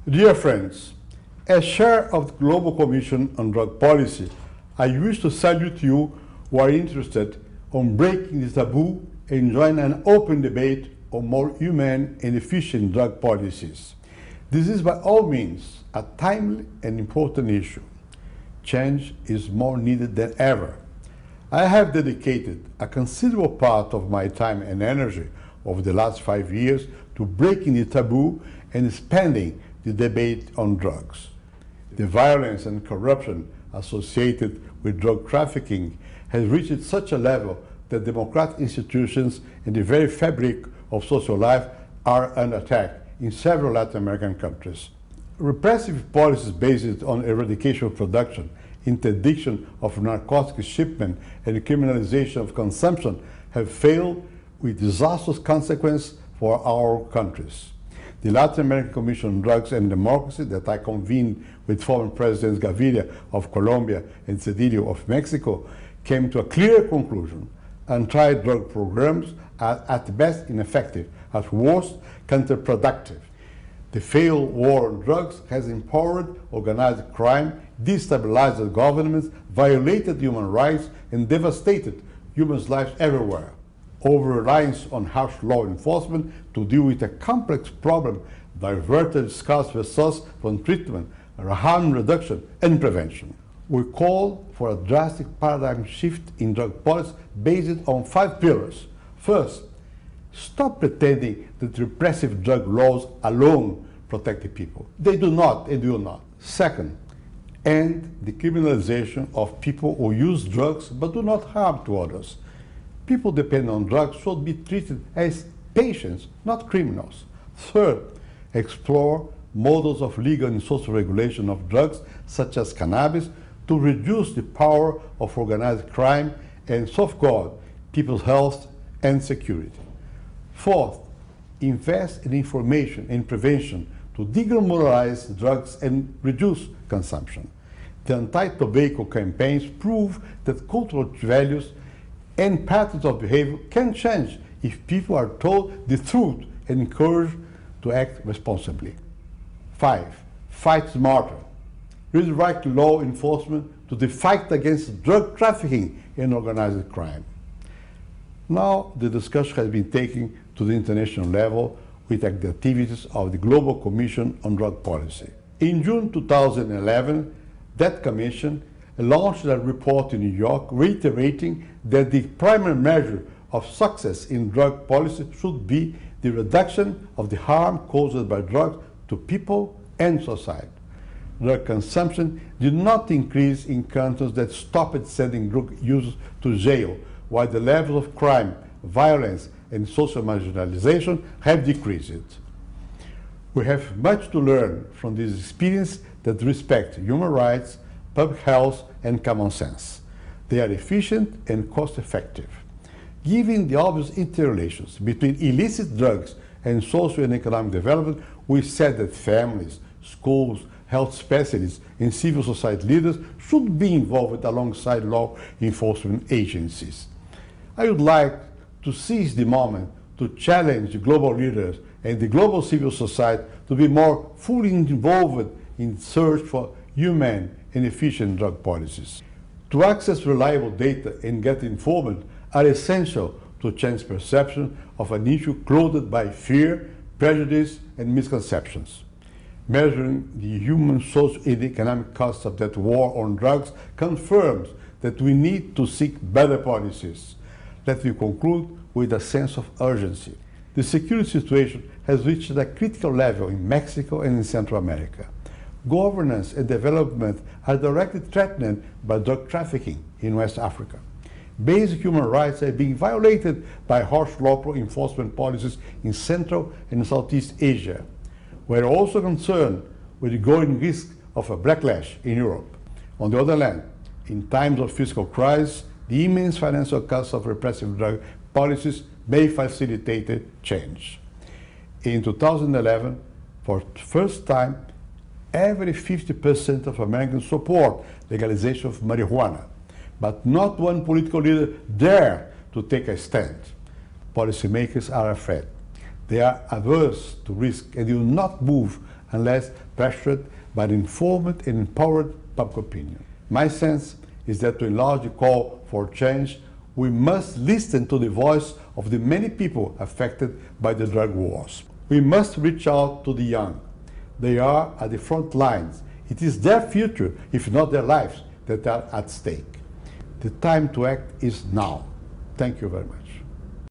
Dear friends, as chair of the Global Commission on Drug Policy, I wish to salute you who are interested on breaking the taboo and join an open debate on more humane and efficient drug policies. This is by all means a timely and important issue. Change is more needed than ever. I have dedicated a considerable part of my time and energy over the last 5 years to breaking the taboo and expanding the debate on drugs. The violence and corruption associated with drug trafficking has reached such a level that democratic institutions and the very fabric of social life are under attack in several Latin American countries. Repressive policies based on eradication of production, interdiction of narcotic shipment, and criminalization of consumption have failed with disastrous consequences for our countries. The Latin American Commission on Drugs and Democracy that I convened with former Presidents Gaviria of Colombia and Cedillo of Mexico came to a clear conclusion. Anti-drug programs are at best ineffective, at worst counterproductive. The failed war on drugs has empowered organized crime, destabilized governments, violated human rights, and devastated human lives everywhere. Over-reliance on harsh law enforcement to deal with a complex problem diverted scarce resources from treatment, harm reduction, and prevention. We call for a drastic paradigm shift in drug policy based on 5 pillars. First, stop pretending that repressive drug laws alone protect the people. They do not and will not. Second, end the criminalization of people who use drugs but do not harm to others. People dependent on drugs should be treated as patients, not criminals. Third, explore models of legal and social regulation of drugs, such as cannabis, to reduce the power of organized crime and safeguard people's health and security. Fourth, invest in information and prevention to decriminalize drugs and reduce consumption. The anti-tobacco campaigns prove that cultural values and patterns of behavior can change if people are told the truth and encouraged to act responsibly. 5. Fight smarter. Redirect law enforcement to the fight against drug trafficking and organized crime. Now the discussion has been taken to the international level with the activities of the Global Commission on Drug Policy. In June 2011, that commission launched a report in New York reiterating that the primary measure of success in drug policy should be the reduction of the harm caused by drugs to people and society. Drug consumption did not increase in countries that stopped sending drug users to jail, while the levels of crime, violence, and social marginalization have decreased. We have much to learn from this experience that respect human rights, public health, and common sense. They are efficient and cost-effective. Given the obvious interrelations between illicit drugs and social and economic development, we said that families, schools, health specialists, and civil society leaders should be involved alongside law enforcement agencies. I would like to seize the moment to challenge global leaders and the global civil society to be more fully involved in search for humane and efficient drug policies. To access reliable data and get informed are essential to change perception of an issue clothed by fear, prejudice, and misconceptions. Measuring the human, social, and economic costs of that war on drugs confirms that we need to seek better policies. Let me conclude with a sense of urgency. The security situation has reached a critical level in Mexico and in Central America. Governance and development are directly threatened by drug trafficking in West Africa. Basic human rights are being violated by harsh law enforcement policies in Central and Southeast Asia. We are also concerned with the growing risk of a backlash in Europe. On the other hand, in times of fiscal crisis, the immense financial costs of repressive drug policies may facilitate change. In 2011, for the first time, every 50% of Americans support legalization of marijuana, but not one political leader dare to take a stand. Policymakers are afraid. They are averse to risk and will not move unless pressured by an informed and empowered public opinion. My sense is that to enlarge the call for change, we must listen to the voice of the many people affected by the drug wars. We must reach out to the young. They are at the front lines. It is their future, if not their lives, that are at stake. The time to act is now. Thank you very much.